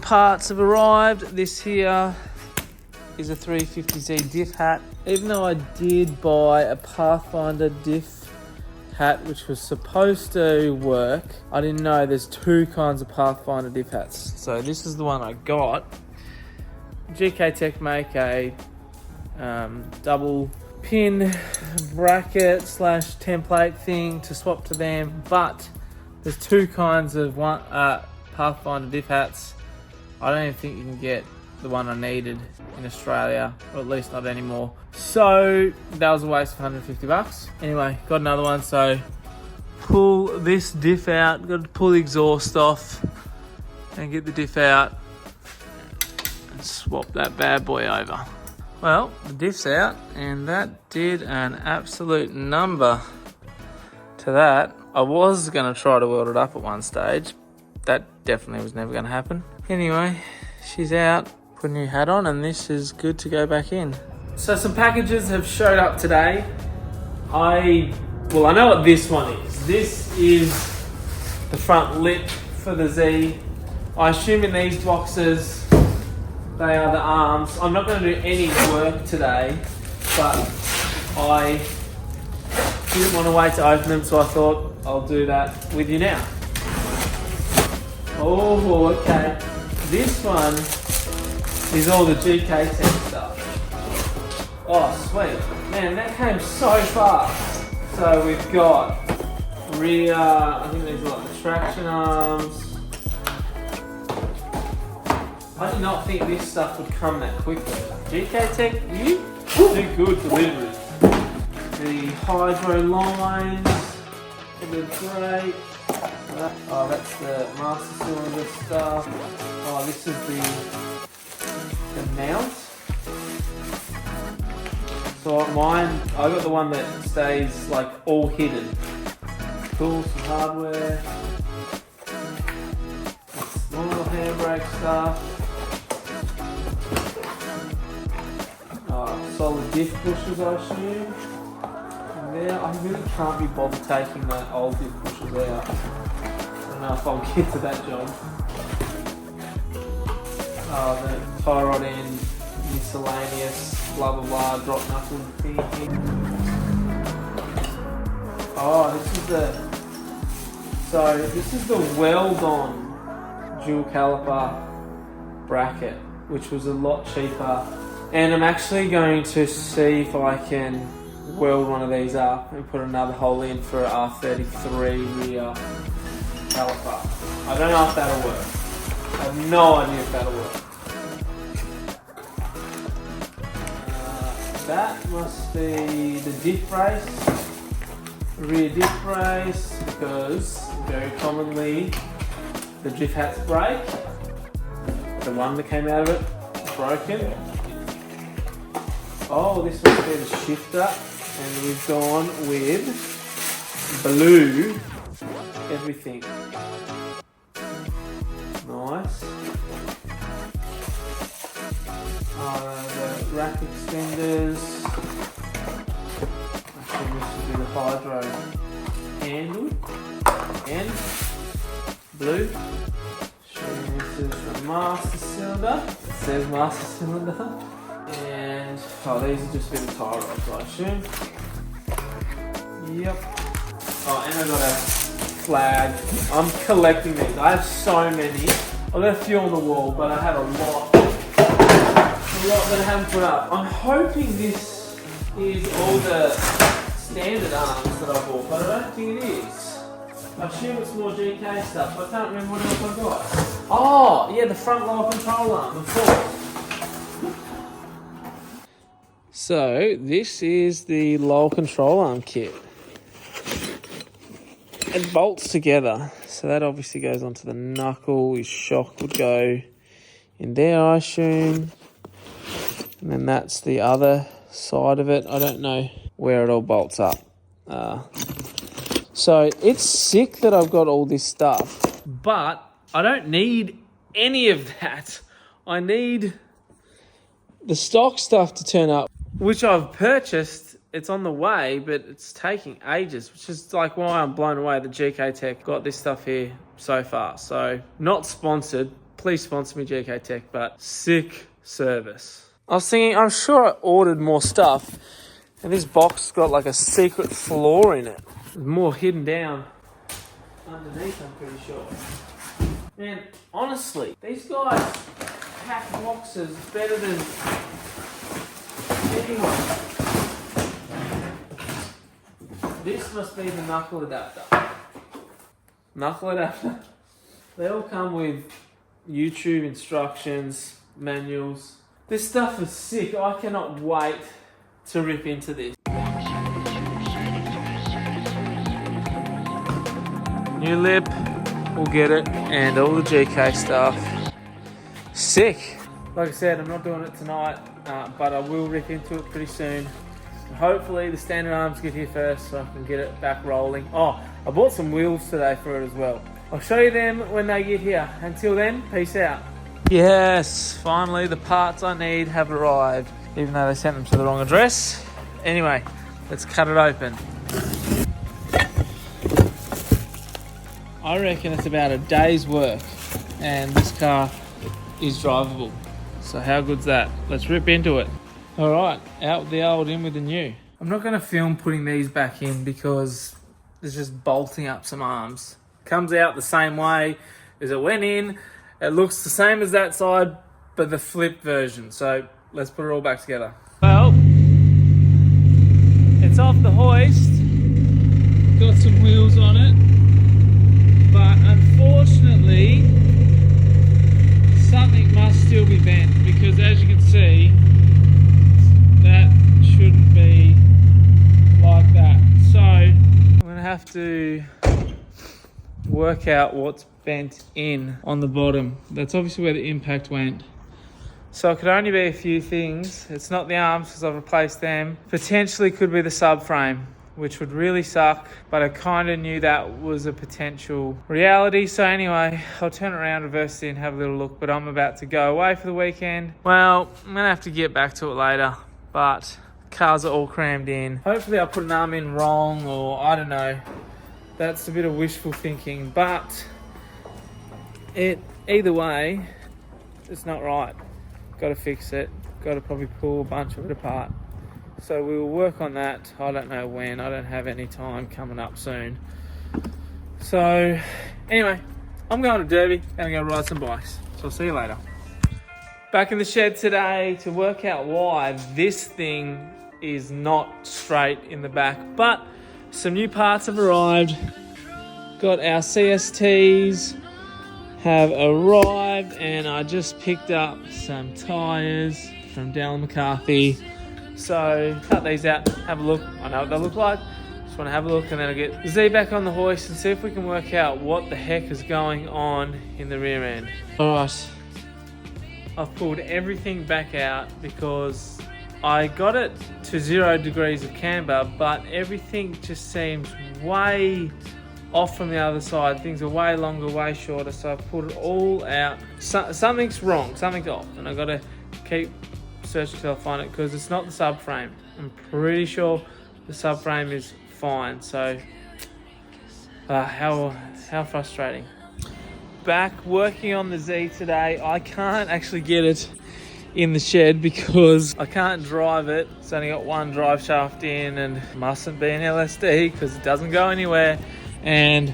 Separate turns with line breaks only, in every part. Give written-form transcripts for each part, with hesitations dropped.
parts have arrived. This here is a 350Z diff hat. Even though I did buy a Pathfinder diff hat, which was supposed to work, I didn't know there's two kinds of Pathfinder diff hats. So this is the one I got. GK Tech make a double pin bracket / template thing to swap to them, but there's two kinds of Pathfinder diff hats. I don't even think you can get the one I needed in Australia, or at least not anymore. So that was a waste of 150 bucks. Anyway, got another one, so pull this diff out, got to pull the exhaust off and get the diff out and swap that bad boy over. Well, the diff's out, and that did an absolute number to that. I was going to try to weld it up at one stage. That definitely was never going to happen. Anyway, she's out, put a new hat on, and this is good to go back in. So some packages have showed up today. I know what this one is. This is the front lip for the Z. I assume in these boxes, they are the arms. I'm not going to do any work today, but I didn't want to wait to open them, so I thought I'll do that with you now. Oh, okay. This one is all the GK Tech stuff. Oh, sweet. Man, that came so fast. So we've got rear, I think these are like the traction arms. I did not think this stuff would come that quickly. GK Tech, you do good delivery. The hydro lines, the brake. Oh, that's the master cylinder stuff. Oh, this is the mount. So mine, I got the one that stays like all hidden. Cool, some hardware. Normal handbrake stuff. Solid diff pushers, I assume. And there, I really can't be bothered taking the old diff pushers out. I don't know if I'll get to that job. The tie rod end, miscellaneous, blah blah blah, drop knuckle thing. Oh, this is the weld-on dual caliper bracket, which was a lot cheaper. And I'm actually going to see if I can weld one of these up and put another hole in for an R33 rear caliper. I don't know if that'll work. I have no idea if that'll work. That must be the diff brace, rear diff brace, because very commonly the diff hats break. The one that came out of it is broken. Oh, this must be the shifter, and we've gone with blue everything. Nice. The rack extenders. Actually, this should be the hydro handle. And blue. Showing this is the master cylinder. It says master cylinder. And these are just the tie rods, I assume. Yep. Oh, and I got a flag. I'm collecting these. I have so many. I've got a few on the wall, but I have a lot that I haven't put up. I'm hoping this is all the standard arms that I bought, but I don't think it is. I assume it's more GK stuff. I can't remember what else I got. Oh, yeah, the front lower control arm, of course. So this is the lower control arm kit. It bolts together, so that obviously goes onto the knuckle. His shock would go in there, I assume. And then that's the other side of it. I don't know where it all bolts up. So it's sick that I've got all this stuff, but I don't need any of that. I need the stock stuff to turn up, which I've purchased. It's on the way, but it's taking ages, which is like why I'm blown away that GK Tech got this stuff here so fast. So not sponsored, Please sponsor me, GK Tech, but sick service. I was thinking, I'm sure I ordered more stuff, and this box has got like a secret floor in it. There's more hidden down underneath, I'm pretty sure. Man, honestly, these guys pack boxes better than anyone. This must be the knuckle adapter. Knuckle adapter. They all come with YouTube instructions, manuals. This stuff is sick. I cannot wait to rip into this. New lip, we'll get it, and all the GK stuff. Sick. Like I said, I'm not doing it tonight, but I will rip into it pretty soon. Hopefully the standard arms get here first so I can get it back rolling. Oh, I bought some wheels today for it as well. I'll show you them when they get here. Until then, peace out. Yes, finally the parts I need have arrived, even though they sent them to the wrong address. Anyway, let's cut it open. I reckon it's about a day's work and this car is drivable. So how good's that? Let's rip into it. All right, out with the old, in with the new. I'm not going to film putting these back in because it's just bolting up some arms. Comes out the same way as it went in. It looks the same as that side, but the flipped version. So let's put it all back together. Well, it's off the hoist. Got some wheels on it. But unfortunately, something must still be bent because as you can see, that shouldn't be like that. So I'm gonna have to work out what's bent in on the bottom. That's obviously where the impact went. So it could only be a few things. It's not the arms because I've replaced them. Potentially could be the subframe, which would really suck, but I kind of knew that was a potential reality. So anyway, I'll turn it around, reverse it and have a little look, but I'm about to go away for the weekend. Well, I'm gonna have to get back to it later, but cars are all crammed in. Hopefully I put an arm in wrong, or I don't know. That's a bit of wishful thinking, but either way, it's not right. Got to fix it. Got to probably pull a bunch of it apart. So we will work on that. I don't know when. I don't have any time coming up soon. So anyway, I'm going to Derby and I'm going to ride some bikes. So I'll see you later. Back in the shed today to work out why this thing is not straight in the back, but some new parts have arrived. Got our CSTs have arrived, and I just picked up some tyres from Dallin McCarthy. So cut these out, have a look. I know what they look like. Just want to have a look, and then I'll get Z back on the hoist and see if we can work out what the heck is going on in the rear end. All right, I've pulled everything back out because I got it to 0 degrees of camber, but everything just seems way off from the other side. Things are way longer, way shorter, so I've pulled it all out. Something's wrong, something's off, and I've got to keep searching till I find it because it's not the subframe. I'm pretty sure the subframe is fine, so how frustrating. Back working on the Z today. I can't actually get it in the shed because I can't drive it. It's only got one drive shaft in and mustn't be an LSD because it doesn't go anywhere. And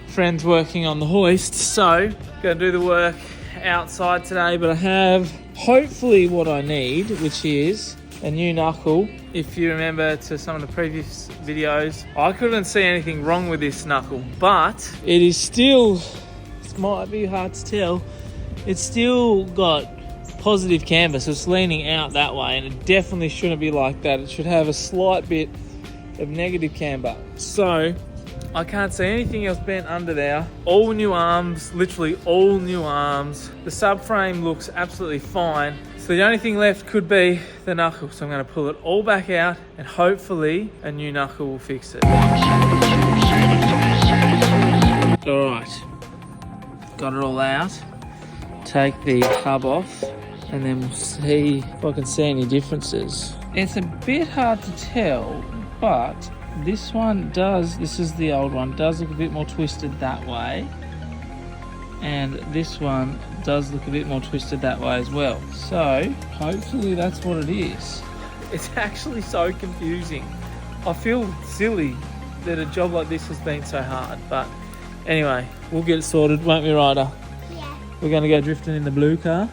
friend's working on the hoist, so gonna do the work outside today, but I have hopefully what I need, which is a new knuckle. If you remember to some of the previous videos, I couldn't see anything wrong with this knuckle, but it is still, it might be hard to tell, it's still got positive camber, so it's leaning out that way, and it definitely shouldn't be like that. It should have a slight bit of negative camber. So I can't see anything else bent under there. All new arms, literally all new arms. The subframe looks absolutely fine. So the only thing left could be the knuckle. So I'm going to pull it all back out and hopefully a new knuckle will fix it. All right, got it all out. Take the hub off and then we'll see if I can see any differences. It's a bit hard to tell, but this one does, this is the old one, does look a bit more twisted that way. And this one does look a bit more twisted that way as well. So hopefully that's what it is. It's actually so confusing. I feel silly that a job like this has been so hard, but anyway, we'll get it sorted, won't we, Ryder?
Yeah.
We're going to go drifting in the blue car.